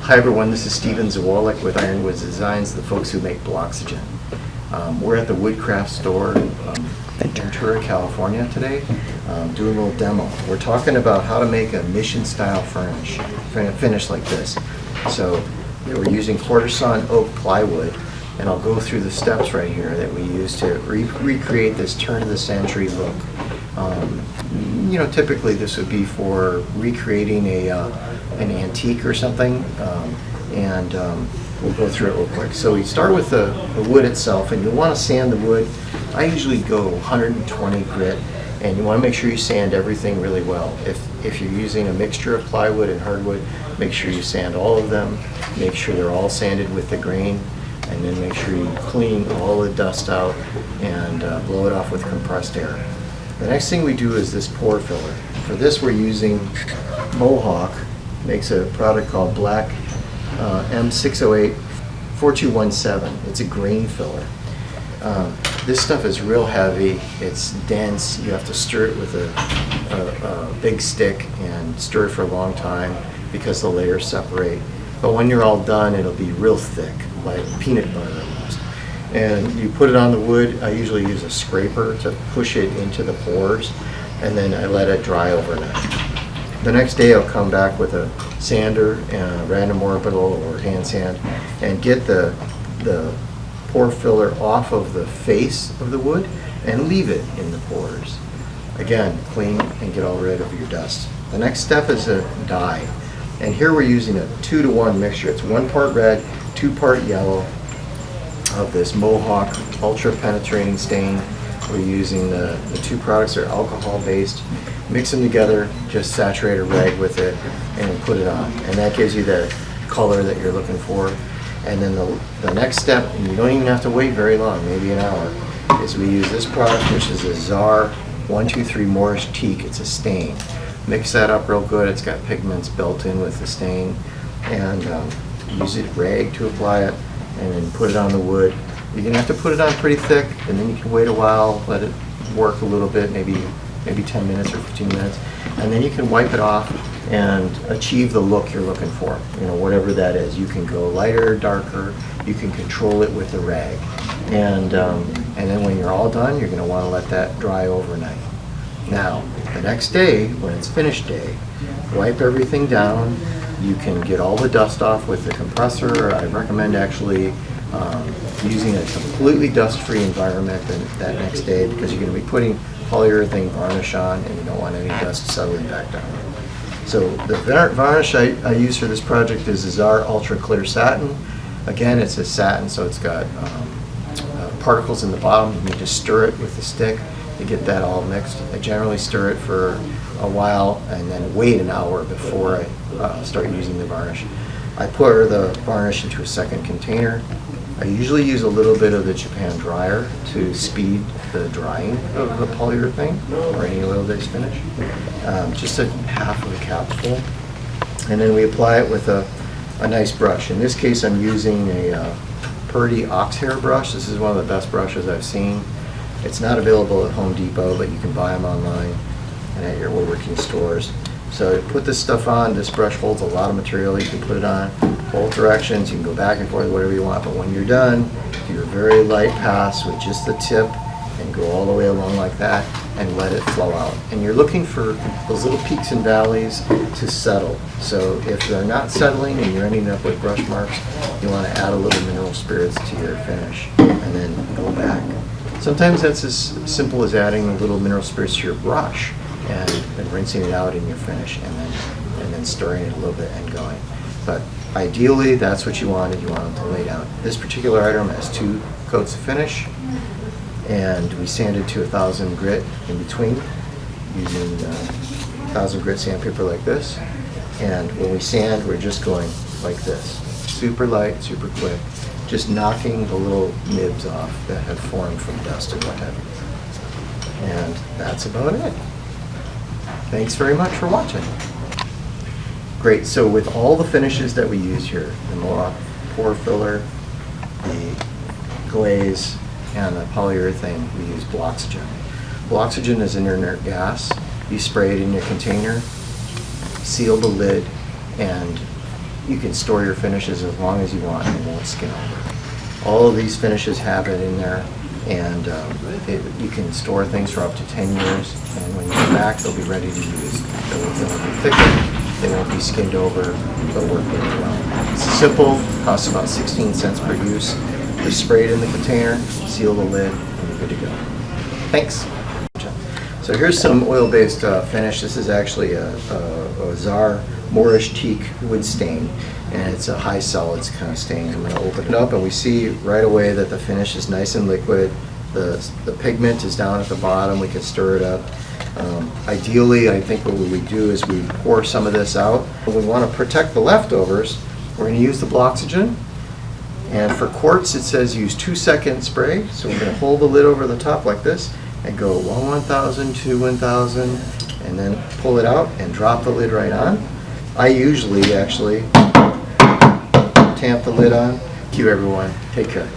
Hi everyone, this is Steven Zawalik with Ironwoods Designs, the folks who make Bloxygen. We're at the Woodcraft store, Ventura, California today, doing a little demo. We're talking about how to make a mission-style finish like this. So we're using quartersawn oak plywood, and I'll go through the steps right here that we use to recreate this turn-of-the-century look. You know, typically this would be for recreating an antique or something, and we'll go through it real quick. So we start with the wood itself, and you want to sand the wood. I usually go 120 grit, and you want to make sure you sand everything really well. If you're using a mixture of plywood and hardwood, make sure you sand all of them, make sure they're all sanded with the grain, and then make sure you clean all the dust out and blow it off with compressed air. The next thing we do is this pore filler. For this we're using Mohawk, makes a product called Black M608 4217. It's a grain filler. This stuff is real heavy, it's dense, you have to stir it with a big stick and stir it for a long time because the layers separate. But when you're all done, it'll be real thick, like peanut butter almost. And you put it on the wood. I usually use a scraper to push it into the pores, and then I let it dry overnight. The next day I'll come back with a sander and a random orbital or hand sand and get the pore filler off of the face of the wood and leave it in the pores. Again, clean and get all rid of your dust. The next step is a dye. And here we're using a 2-to-1 mixture. It's 1 part red, 2 part yellow of this Mohawk ultra penetrating stain. We're using the 2 products are alcohol based. Mix them together, just saturate a rag with it and put it on. And that gives you the color that you're looking for. And then the next step, and you don't even have to wait very long, maybe an hour, is we use this product, which is a Czar 123 Moorish Teak. It's a stain. Mix that up real good. It's got pigments built in with the stain, and use a rag to apply it, and then put it on the wood. You're gonna have to put it on pretty thick, and then you can wait a while, let it work a little bit, maybe 10 minutes or 15 minutes, and then you can wipe it off and achieve the look you're looking for. You know, whatever that is. You can go lighter, darker. You can control it with the rag, and then when you're all done, you're gonna want to let that dry overnight. Now, the next day, when it's finished day, wipe everything down. You can get all the dust off with the compressor. I recommend actually using a completely dust-free environment that next day, because you're going to be putting polyurethane varnish on and you don't want any dust settling back down. So the varnish I use for this project is a Czar Ultra Clear Satin. Again, it's a satin, so it's got particles in the bottom. You just stir it with the stick to get that all mixed. I generally stir it for a while and then wait an hour before I start using the varnish. I pour the varnish into a second container. I usually use a little bit of the Japan dryer to speed the drying of the polyurethane or any oil-based finish. Just a half of a capful. And then we apply it with a nice brush. In this case, I'm using a Purdy oxhair brush. This is one of the best brushes I've seen. It's not available at Home Depot, but you can buy them online and at your woodworking stores. So put this stuff on. This brush holds a lot of material. You can put it on both directions. You can go back and forth, whatever you want. But when you're done, do a very light pass with just the tip and go all the way along like that and let it flow out. And you're looking for those little peaks and valleys to settle. So if they're not settling and you're ending up with brush marks, you want to add a little mineral spirits to your finish and then go back. Sometimes that's as simple as adding a little mineral spirits to your brush and rinsing it out in your finish and then stirring it a little bit and going. But ideally, that's what you wanted. You want them to lay down. This particular item has 2 coats of finish, and we sanded to 1,000 grit in between using 1,000 grit sandpaper like this. And when we sand, we're just going like this. Super light, super quick. Just knocking the little nibs off that have formed from dust and what have you. And that's about it. Thanks very much for watching. Great, so with all the finishes that we use here, the Mohawk pore filler, the glaze, and the polyurethane, we use Bloxygen. Bloxygen is an inert gas. You spray it in your container, seal the lid, and you can store your finishes as long as you want and it won't skin over. All of these finishes have it in there, and you can store things for up to 10 years, and when you come back, they'll be ready to use. They'll be thickened, they won't be skinned over, they'll work really well. It's simple, costs about 16 cents per use. They're sprayed in the container, seal the lid, and you're good to go. Thanks. So here's some oil-based finish. This is actually a Czar Moorish teak wood stain, and it's a high solids kind of stain. I'm going to open it up, and we see right away that the finish is nice and liquid. The pigment is down at the bottom. We can stir it up. Ideally, I think what we would do is we pour some of this out. When we want to protect the leftovers, we're going to use the Bloxygen. And for quartz, it says use 2-second spray. So we're going to hold the lid over the top like this and go 1,000, 1,000, and then pull it out and drop the lid right on. I usually actually tamp the lid on. Thank you, everyone. Take care.